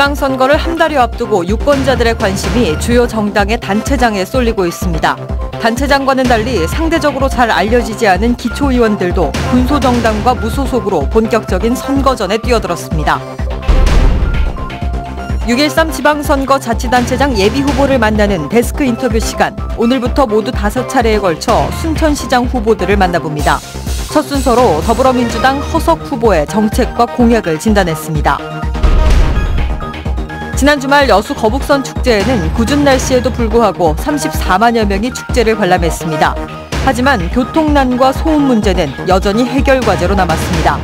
지방선거를 한 달여 앞두고 유권자들의 관심이 주요 정당의 단체장에 쏠리고 있습니다. 단체장과는 달리 상대적으로 잘 알려지지 않은 기초의원들도 군소정당과 무소속으로 본격적인 선거전에 뛰어들었습니다. 6.13 지방선거 자치단체장 예비후보를 만나는 데스크 인터뷰 시간. 오늘부터 모두 5차례에 걸쳐 순천시장 후보들을 만나봅니다. 첫 순서로 더불어민주당 허석 후보의 정책과 공약을 진단했습니다. 지난 주말 여수 거북선 축제에는 궂은 날씨에도 불구하고 34만여 명이 축제를 관람했습니다. 하지만 교통난과 소음 문제는 여전히 해결 과제로 남았습니다.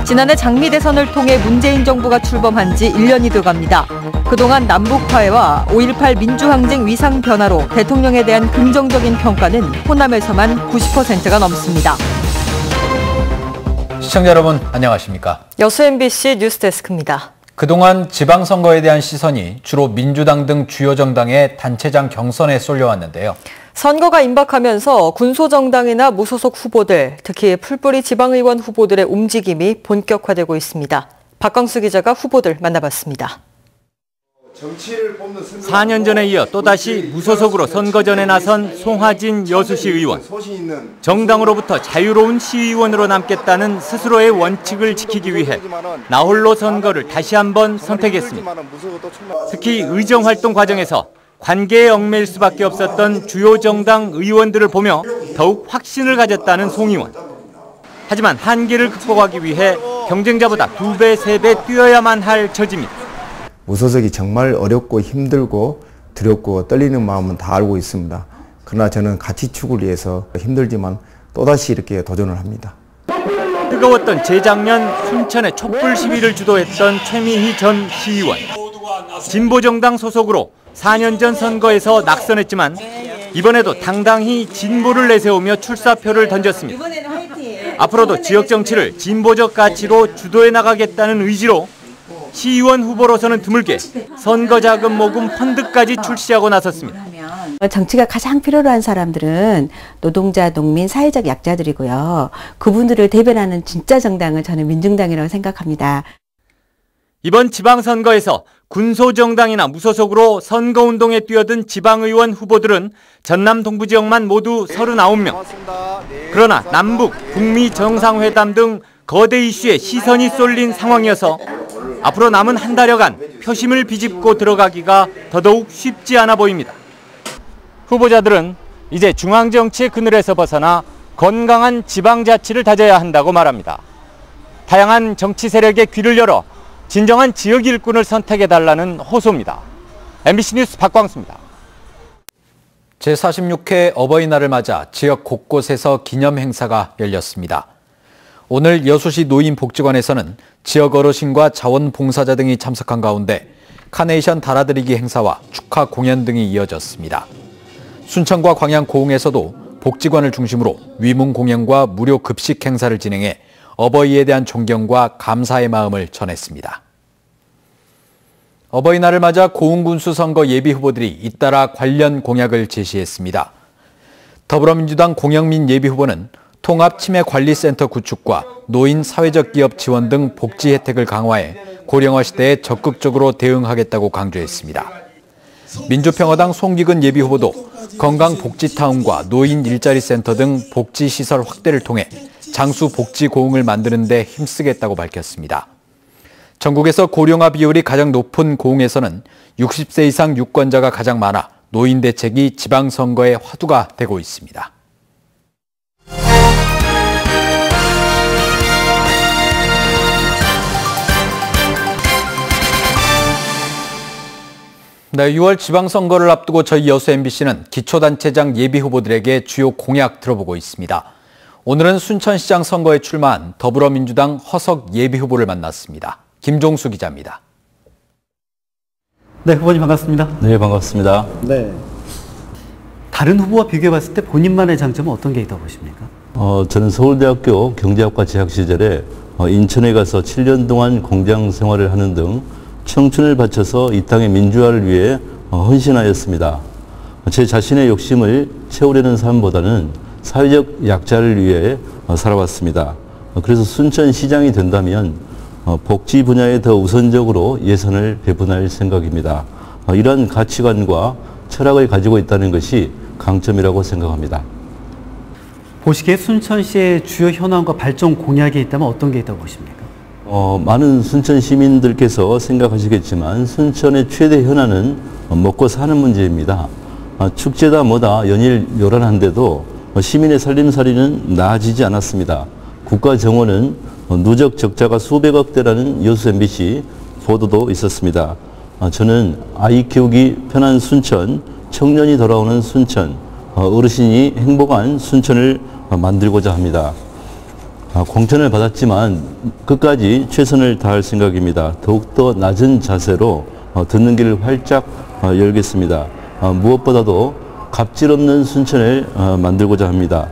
지난해 장미 대선을 통해 문재인 정부가 출범한 지 1년이 돼갑니다. 그동안 남북 화해와 5.18 민주항쟁 위상 변화로 대통령에 대한 긍정적인 평가는 호남에서만 90%가 넘습니다. 시청자 여러분 안녕하십니까? 여수 MBC 뉴스데스크입니다. 그동안 지방선거에 대한 시선이 주로 민주당 등 주요 정당의 단체장 경선에 쏠려왔는데요. 선거가 임박하면서 군소정당이나 무소속 후보들, 특히 풀뿌리 지방의원 후보들의 움직임이 본격화되고 있습니다. 박광수 기자가 후보들 만나봤습니다. 4년 전에 이어 또다시 무소속으로 선거전에 나선 송하진 여수시 의원. 정당으로부터 자유로운 시의원으로 남겠다는 스스로의 원칙을 지키기 위해 나홀로 선거를 다시 한번 선택했습니다. 특히 의정활동 과정에서 관계에 얽매일 수밖에 없었던 주요 정당 의원들을 보며 더욱 확신을 가졌다는 송 의원. 하지만 한계를 극복하기 위해 경쟁자보다 2배, 3배 뛰어야만 할 처지입니다. 무소속이 정말 어렵고 힘들고 두렵고 떨리는 마음은 다 알고 있습니다. 그러나 저는 가치축을 위해서 힘들지만 또다시 이렇게 도전을 합니다. 뜨거웠던 재작년 순천의 촛불 시위를 주도했던 최미희 전 시의원. 진보정당 소속으로 4년 전 선거에서 낙선했지만 이번에도 당당히 진보를 내세우며 출사표를 던졌습니다. 앞으로도 지역 정치를 진보적 가치로 주도해 나가겠다는 의지로 시의원 후보로서는 드물게 선거자금 모금 펀드까지 출시하고 나섰습니다. 정치가 가장 필요로 한 사람들은 노동자, 농민, 사회적 약자들이고요. 그분들을 대변하는 진짜 정당은 저는 민중당이라고 생각합니다. 이번 지방선거에서 군소정당이나 무소속으로 선거운동에 뛰어든 지방의원 후보들은 전남 동부 지역만 모두 39명. 그러나 남북, 북미 정상회담 등 거대 이슈에 시선이 쏠린 상황이어서 앞으로 남은 한 달여간 표심을 비집고 들어가기가 더더욱 쉽지 않아 보입니다. 후보자들은 이제 중앙정치의 그늘에서 벗어나 건강한 지방자치를 다져야 한다고 말합니다. 다양한 정치 세력의 귀를 열어 진정한 지역 일꾼을 선택해달라는 호소입니다. MBC 뉴스 박광수입니다. 제46회 어버이날을 맞아 지역 곳곳에서 기념 행사가 열렸습니다. 오늘 여수시 노인복지관에서는 지역 어르신과 자원봉사자 등이 참석한 가운데 카네이션 달아드리기 행사와 축하 공연 등이 이어졌습니다. 순천과 광양 고흥에서도 복지관을 중심으로 위문 공연과 무료 급식 행사를 진행해 어버이에 대한 존경과 감사의 마음을 전했습니다. 어버이날을 맞아 고흥군수 선거 예비 후보들이 잇따라 관련 공약을 제시했습니다. 더불어민주당 공영민 예비 후보는 통합치매관리센터 구축과 노인 사회적 기업 지원 등 복지 혜택을 강화해 고령화 시대에 적극적으로 대응하겠다고 강조했습니다. 민주평화당 송기근 예비후보도 건강복지타운과 노인 일자리센터 등 복지시설 확대를 통해 장수 복지 고흥을 만드는 데 힘쓰겠다고 밝혔습니다. 전국에서 고령화 비율이 가장 높은 고흥에서는 60세 이상 유권자가 가장 많아 노인 대책이 지방선거의 화두가 되고 있습니다. 네, 6월 지방선거를 앞두고 저희 여수 MBC는 기초단체장 예비후보들에게 주요 공약 들어보고 있습니다. 오늘은 순천시장 선거에 출마한 더불어민주당 허석 예비후보를 만났습니다. 김종수 기자입니다. 네, 후보님 반갑습니다. 네, 반갑습니다. 네. 다른 후보와 비교해 봤을 때 본인만의 장점은 어떤 게 있다고 보십니까? 저는 서울대학교 경제학과 재학 시절에 인천에 가서 7년 동안 공장 생활을 하는 등 청춘을 바쳐서 이 땅의 민주화를 위해 헌신하였습니다. 제 자신의 욕심을 채우려는 삶보다는 사회적 약자를 위해 살아왔습니다. 그래서 순천시장이 된다면 복지 분야에 더 우선적으로 예산을 배분할 생각입니다. 이러한 가치관과 철학을 가지고 있다는 것이 강점이라고 생각합니다. 보시기에 순천시의 주요 현안과 발전 공약이 있다면 어떤 게 있다고 보십니까? 많은 순천 시민들께서 생각하시겠지만 순천의 최대 현안은 먹고 사는 문제입니다. 축제다 뭐다 연일 요란한데도 시민의 살림살이는 나아지지 않았습니다. 국가 정원은 누적 적자가 수백억 대라는 여수 MBC 보도도 있었습니다. 저는 아이 키우기 편한 순천, 청년이 돌아오는 순천, 어르신이 행복한 순천을 만들고자 합니다. 공천을 받았지만 끝까지 최선을 다할 생각입니다. 더욱더 낮은 자세로 듣는 길을 활짝 열겠습니다. 무엇보다도 갑질 없는 순천을 만들고자 합니다.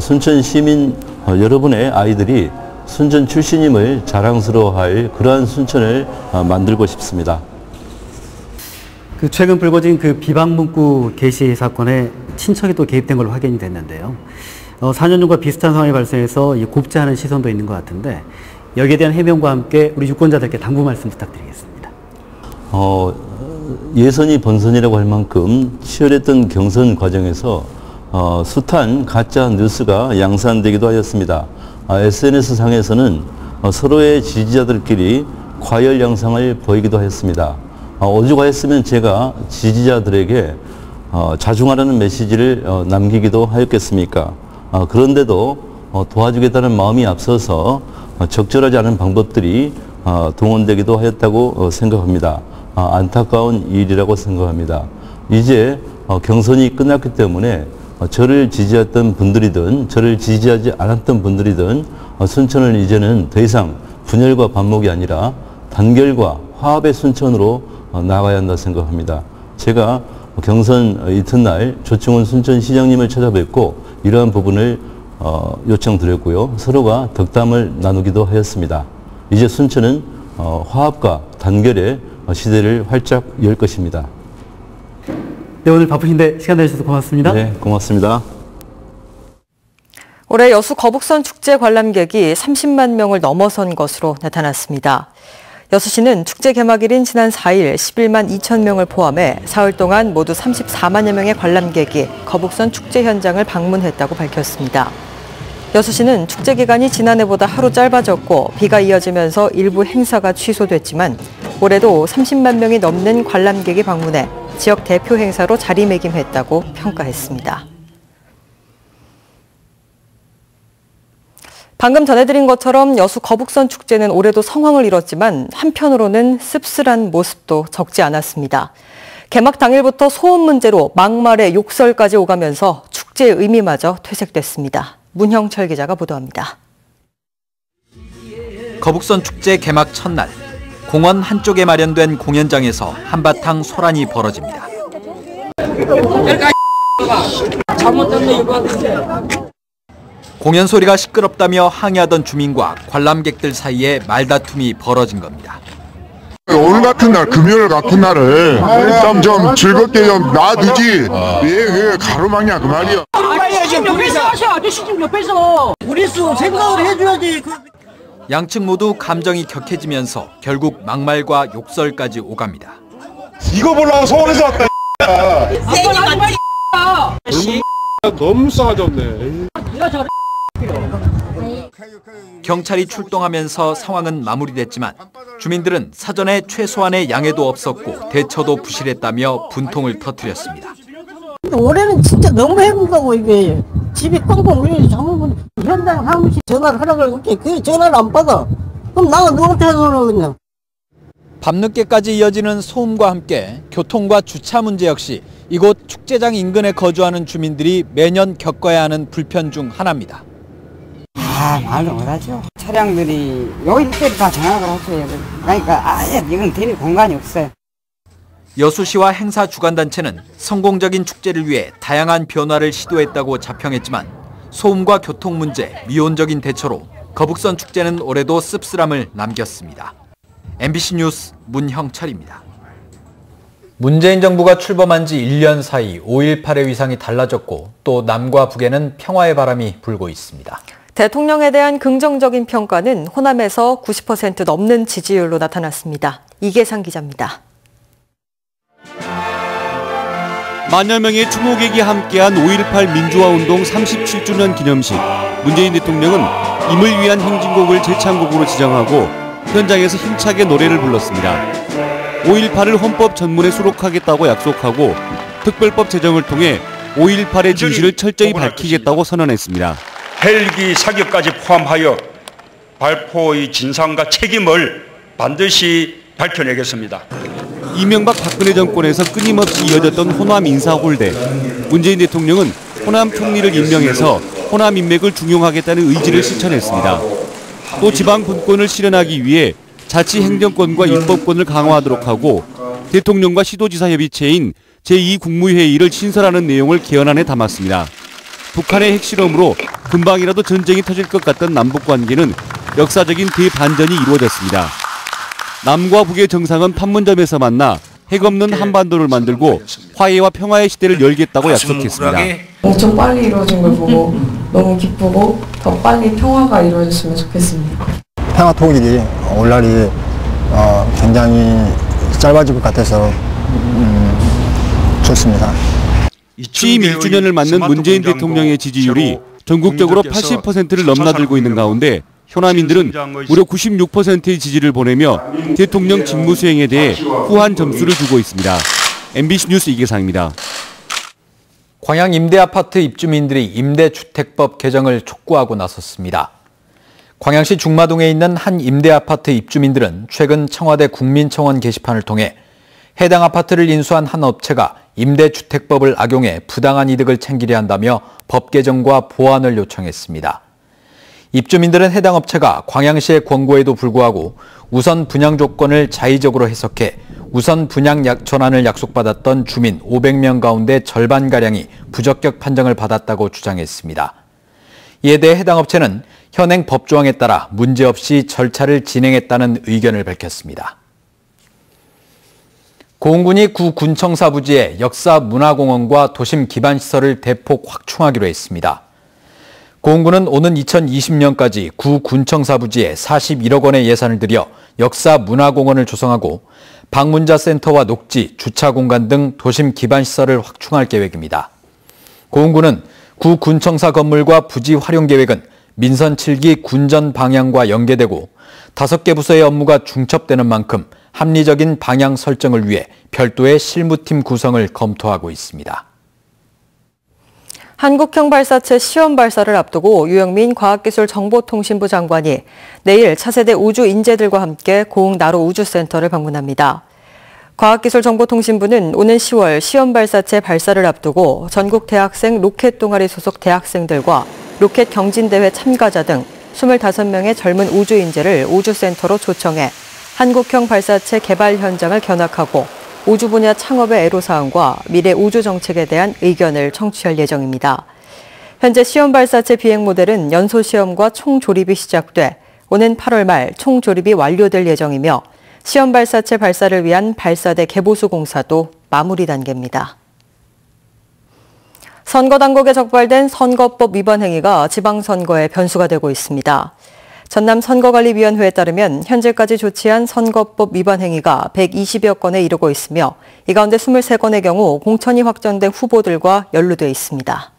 순천 시민 여러분의 아이들이 순천 출신임을 자랑스러워할 그러한 순천을 만들고 싶습니다. 최근 불거진 비방 문구 게시 사건에 친척이 또 개입된 걸로 확인이 됐는데요. 4년 전과 비슷한 상황이 발생해서 곱지 않은 시선도 있는 것 같은데 여기에 대한 해명과 함께 우리 유권자들께 당부 말씀 부탁드리겠습니다. 예선이 본선이라고 할 만큼 치열했던 경선 과정에서 숱한 가짜 뉴스가 양산되기도 하였습니다. SNS상에서는 서로의 지지자들끼리 과열 양상을 보이기도 하였습니다. 오죽하였으면 제가 지지자들에게 자중하라는 메시지를 남기기도 하였겠습니까? 그런데도 도와주겠다는 마음이 앞서서 적절하지 않은 방법들이 동원되기도 하였다고 생각합니다. 안타까운 일이라고 생각합니다. 이제 경선이 끝났기 때문에 저를 지지했던 분들이든 저를 지지하지 않았던 분들이든 순천을 이제는 더 이상 분열과 반목이 아니라 단결과 화합의 순천으로 나아가야 한다 생각합니다. 제가 경선 이튿날 조충훈 순천시장님을 찾아뵙고 이러한 부분을 요청드렸고요. 서로가 덕담을 나누기도 하였습니다. 이제 순천은 화합과 단결의 시대를 활짝 열 것입니다. 네, 오늘 바쁘신데 시간 내주셔서 고맙습니다. 네, 고맙습니다. 올해 여수 거북선 축제 관람객이 30만 명을 넘어선 것으로 나타났습니다. 여수시는 축제 개막일인 지난 4일 11만 2천 명을 포함해 사흘 동안 모두 34만여 명의 관람객이 거북선 축제 현장을 방문했다고 밝혔습니다. 여수시는 축제 기간이 지난해보다 하루 짧아졌고 비가 이어지면서 일부 행사가 취소됐지만 올해도 30만 명이 넘는 관람객이 방문해 지역 대표 행사로 자리매김했다고 평가했습니다. 방금 전해드린 것처럼 여수 거북선 축제는 올해도 성황을 이뤘지만 한편으로는 씁쓸한 모습도 적지 않았습니다. 개막 당일부터 소음 문제로 막말에 욕설까지 오가면서 축제의 의미마저 퇴색됐습니다. 문형철 기자가 보도합니다. 거북선 축제 개막 첫날, 공원 한쪽에 마련된 공연장에서 한바탕 소란이 벌어집니다. 공연 소리가 시끄럽다며 항의하던 주민과 관람객들 사이에 말다툼이 벌어진 겁니다. 오늘 같은 날, 금요일 같은 날을 좀 즐겁게 좀 놔두지 왜 가로막냐 그 말이야. 옆에서 하셔. 아저씨 좀 옆에서 우리수 생각을 해줘야지. 양측 모두 감정이 격해지면서 결국 막말과 욕설까지 오갑니다. 이거 보려고 서울에서 왔다. 너무 싸가지 없네. 경찰이 출동하면서 상황은 마무리됐지만 주민들은 사전에 최소한의 양해도 없었고 대처도 부실했다며 분통을 터뜨렸습니다. 올해는 진짜 너무 행복하고 이게 집이 꽁꽁 울리는 사무분 현장 사무실 전화를 하라고 할게 그 전화를 안 받아. 그럼 나가 누구한테 하라고 그냥. 밤늦게까지 이어지는 소음과 함께 교통과 주차 문제 역시 이곳 축제장 인근에 거주하는 주민들이 매년 겪어야 하는 불편 중 하나입니다. 말도 못하죠. 차량들이 여기까지 다 장악을 하셔야 돼요. 그러니까 아예 이건 대리 공간이 없어요. 여수시와 행사 주관단체는 성공적인 축제를 위해 다양한 변화를 시도했다고 자평했지만 소음과 교통 문제, 미온적인 대처로 거북선 축제는 올해도 씁쓸함을 남겼습니다. MBC 뉴스 문형철입니다. 문재인 정부가 출범한 지 1년 사이 5.18의 위상이 달라졌고 또 남과 북에는 평화의 바람이 불고 있습니다. 대통령에 대한 긍정적인 평가는 호남에서 90% 넘는 지지율로 나타났습니다. 이계상 기자입니다. 만여 명의 추모객이 함께한 5.18 민주화운동 37주년 기념식. 문재인 대통령은 임을 위한 행진곡을 재창곡으로 지정하고 현장에서 힘차게 노래를 불렀습니다. 5.18을 헌법 전문에 수록하겠다고 약속하고 특별법 제정을 통해 5.18의 진실을 철저히 밝히겠다고 선언했습니다. 헬기 사격까지 포함하여 발포의 진상과 책임을 반드시 밝혀내겠습니다. 이명박 박근혜 정권에서 끊임없이 이어졌던 호남 인사 홀대. 문재인 대통령은 호남 총리를 임명해서 호남 인맥을 중용하겠다는 의지를 실천했습니다. 또 지방 분권을 실현하기 위해 자치 행정권과 입법권을 강화하도록 하고 대통령과 시도지사 협의체인 제2국무회의를 신설하는 내용을 개헌안에 담았습니다. 북한의 핵실험으로 금방이라도 전쟁이 터질 것 같던 남북 관계는 역사적인 대반전이 이루어졌습니다. 남과 북의 정상은 판문점에서 만나 핵없는 한반도를 만들고 화해와 평화의 시대를 열겠다고 약속했습니다. 엄청 빨리 이루어진 걸 보고 너무 기쁘고 더 빨리 평화가 이루어졌으면 좋겠습니다. 평화 통일이 올 날이 굉장히 짧아질 것 같아서 좋습니다. 취임 1주년을 맞는 문재인 대통령의 지지율이 전국적으로 80%를 넘나들고 있는 가운데 호남인들은 무려 96%의 지지를 보내며 대통령 직무 수행에 대해 후한 점수를 주고 있습니다. MBC 뉴스 이계상입니다. 광양 임대아파트 입주민들이 임대주택법 개정을 촉구하고 나섰습니다. 광양시 중마동에 있는 한 임대아파트 입주민들은 최근 청와대 국민청원 게시판을 통해 해당 아파트를 인수한 한 업체가 임대주택법을 악용해 부당한 이득을 챙기려 한다며 법 개정과 보완을 요청했습니다. 입주민들은 해당 업체가 광양시의 권고에도 불구하고 우선 분양 조건을 자의적으로 해석해 우선 분양 전환을 약속받았던 주민 500명 가운데 절반가량이 부적격 판정을 받았다고 주장했습니다. 이에 대해 해당 업체는 현행 법조항에 따라 문제없이 절차를 진행했다는 의견을 밝혔습니다. 고흥군이 구 군청사 부지에 역사문화공원과 도심 기반시설을 대폭 확충하기로 했습니다. 고흥군은 오는 2020년까지 구 군청사 부지에 41억 원의 예산을 들여 역사문화공원을 조성하고 방문자 센터와 녹지, 주차공간 등 도심 기반시설을 확충할 계획입니다. 고흥군은 구 군청사 건물과 부지 활용 계획은 민선 7기 군전 방향과 연계되고 5개 부서의 업무가 중첩되는 만큼 합리적인 방향 설정을 위해 별도의 실무팀 구성을 검토하고 있습니다. 한국형 발사체 시험 발사를 앞두고 유영민 과학기술정보통신부 장관이 내일 차세대 우주 인재들과 함께 고흥 나로 우주센터를 방문합니다. 과학기술정보통신부는 오는 10월 시험 발사체 발사를 앞두고 전국 대학생 로켓 동아리 소속 대학생들과 로켓 경진대회 참가자 등 25명의 젊은 우주 인재를 우주센터로 초청해 한국형 발사체 개발 현장을 견학하고 우주 분야 창업의 애로사항과 미래 우주 정책에 대한 의견을 청취할 예정입니다. 현재 시험 발사체 비행 모델은 연소 시험과 총조립이 시작돼 오는 8월 말 총조립이 완료될 예정이며 시험 발사체 발사를 위한 발사대 개보수 공사도 마무리 단계입니다. 선거당국에 적발된 선거법 위반 행위가 지방선거에 변수가 되고 있습니다. 전남선거관리위원회에 따르면 현재까지 조치한 선거법 위반 행위가 120여 건에 이르고 있으며 이 가운데 23건의 경우 공천이 확정된 후보들과 연루돼 있습니다.